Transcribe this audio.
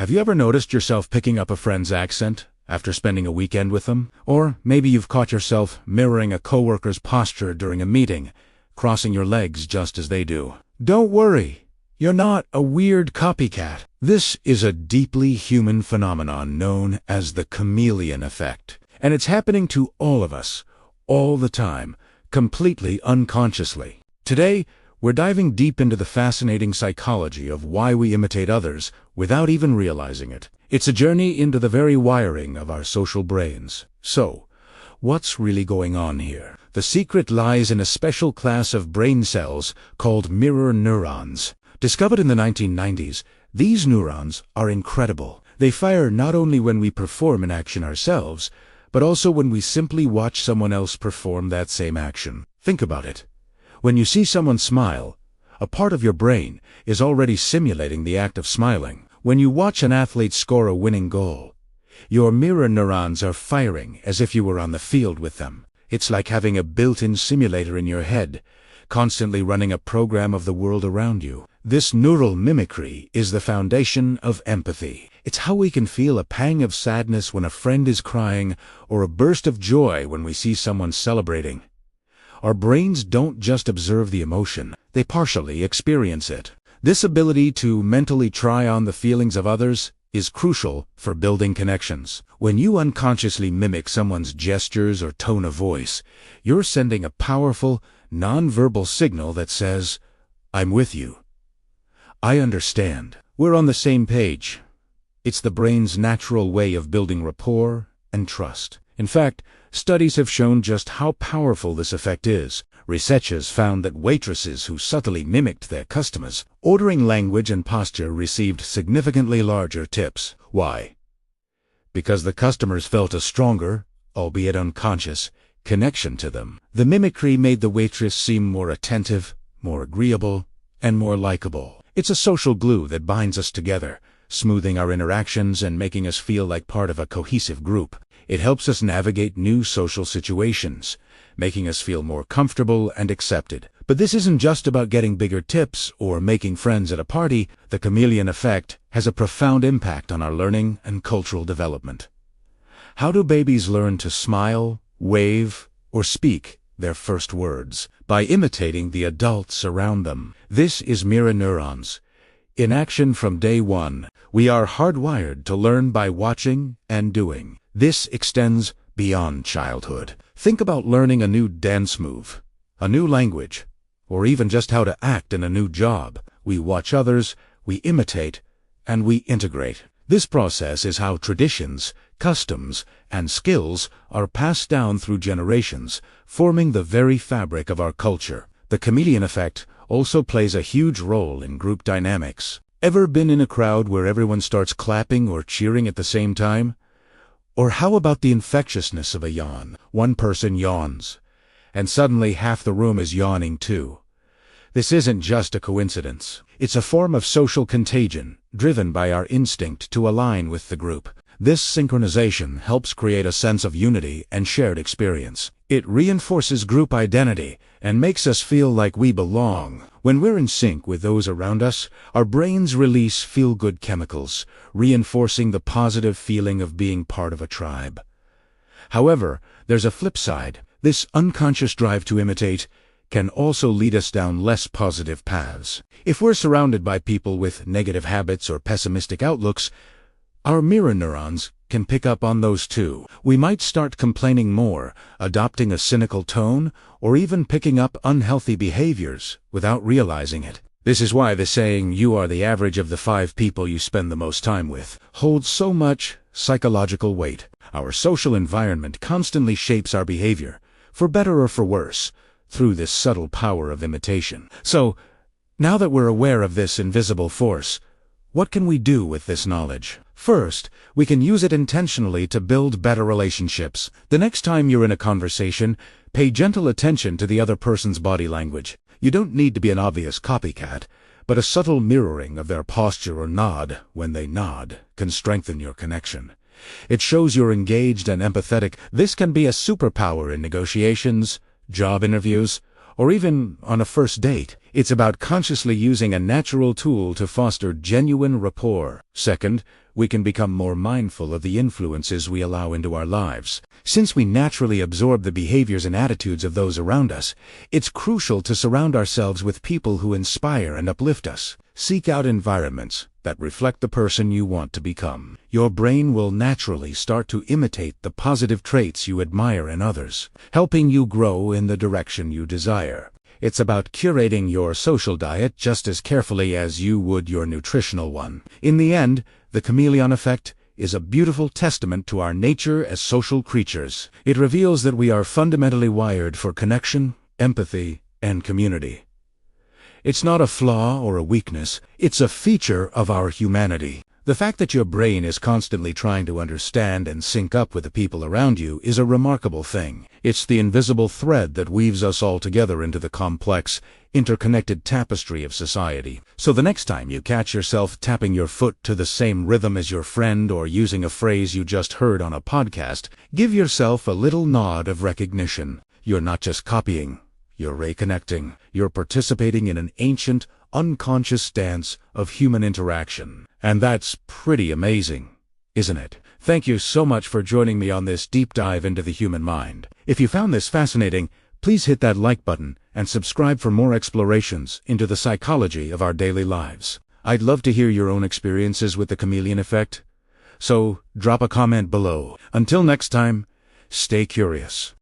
Have you ever noticed yourself picking up a friend's accent after spending a weekend with them? Or maybe you've caught yourself mirroring a coworker's posture during a meeting, crossing your legs just as they do. Don't worry, you're not a weird copycat. This is a deeply human phenomenon known as the chameleon effect. And it's happening to all of us, all the time, completely unconsciously. Today, we're diving deep into the fascinating psychology of why we imitate others without even realizing it. It's a journey into the very wiring of our social brains. So, what's really going on here? The secret lies in a special class of brain cells called mirror neurons. Discovered in the 1990s, these neurons are incredible. They fire not only when we perform an action ourselves, but also when we simply watch someone else perform that same action. Think about it. When you see someone smile, a part of your brain is already simulating the act of smiling. When you watch an athlete score a winning goal, your mirror neurons are firing as if you were on the field with them. It's like having a built-in simulator in your head, constantly running a program of the world around you. This neural mimicry is the foundation of empathy. It's how we can feel a pang of sadness when a friend is crying or a burst of joy when we see someone celebrating. Our brains don't just observe the emotion, they partially experience it. This ability to mentally try on the feelings of others is crucial for building connections. When you unconsciously mimic someone's gestures or tone of voice, you're sending a powerful, non-verbal signal that says, "I'm with you. I understand. We're on the same page." It's the brain's natural way of building rapport and trust. In fact, studies have shown just how powerful this effect is. Researchers found that waitresses who subtly mimicked their customers' ordering language and posture received significantly larger tips. Why? Because the customers felt a stronger, albeit unconscious, connection to them. The mimicry made the waitress seem more attentive, more agreeable, and more likable. It's a social glue that binds us together, smoothing our interactions and making us feel like part of a cohesive group. It helps us navigate new social situations, making us feel more comfortable and accepted. But this isn't just about getting bigger tips or making friends at a party. The chameleon effect has a profound impact on our learning and cultural development. How do babies learn to smile, wave, or speak their first words? By imitating the adults around them. This is mirror neurons. In action from day one, we are hardwired to learn by watching and doing. This extends beyond childhood. Think about learning a new dance move, a new language, or even just how to act in a new job. We watch others, we imitate, and we integrate. This process is how traditions, customs, and skills are passed down through generations, forming the very fabric of our culture. The chameleon effect also plays a huge role in group dynamics. Ever been in a crowd where everyone starts clapping or cheering at the same time? Or how about the infectiousness of a yawn? One person yawns, and suddenly half the room is yawning too. This isn't just a coincidence. It's a form of social contagion, driven by our instinct to align with the group. This synchronization helps create a sense of unity and shared experience. It reinforces group identity and makes us feel like we belong. When we're in sync with those around us, our brains release feel-good chemicals, reinforcing the positive feeling of being part of a tribe. However, there's a flip side. This unconscious drive to imitate can also lead us down less positive paths. If we're surrounded by people with negative habits or pessimistic outlooks, our mirror neurons can pick up on those too. We might start complaining more, adopting a cynical tone, or even picking up unhealthy behaviors without realizing it. This is why the saying, "you are the average of the 5 people you spend the most time with," holds so much psychological weight. Our social environment constantly shapes our behavior, for better or for worse, through this subtle power of imitation. So, now that we're aware of this invisible force, what can we do with this knowledge? First, we can use it intentionally to build better relationships. The next time you're in a conversation, pay gentle attention to the other person's body language. You don't need to be an obvious copycat, but a subtle mirroring of their posture or nod when they nod can strengthen your connection. It shows you're engaged and empathetic. This can be a superpower in negotiations, job interviews, or even on a first date. It's about consciously using a natural tool to foster genuine rapport. Second, we can become more mindful of the influences we allow into our lives. Since we naturally absorb the behaviors and attitudes of those around us, it's crucial to surround ourselves with people who inspire and uplift us. Seek out environments that reflect the person you want to become. Your brain will naturally start to imitate the positive traits you admire in others, helping you grow in the direction you desire. It's about curating your social diet just as carefully as you would your nutritional one. In the end, the chameleon effect is a beautiful testament to our nature as social creatures. It reveals that we are fundamentally wired for connection, empathy, and community. It's not a flaw or a weakness, it's a feature of our humanity. The fact that your brain is constantly trying to understand and sync up with the people around you is a remarkable thing. It's the invisible thread that weaves us all together into the complex, interconnected tapestry of society. So the next time you catch yourself tapping your foot to the same rhythm as your friend or using a phrase you just heard on a podcast, give yourself a little nod of recognition. You're not just copying. You're reconnecting. You're participating in an ancient, unconscious dance of human interaction. And that's pretty amazing, isn't it? Thank you so much for joining me on this deep dive into the human mind. If you found this fascinating, please hit that like button and subscribe for more explorations into the psychology of our daily lives. I'd love to hear your own experiences with the chameleon effect. So drop a comment below. Until next time, stay curious.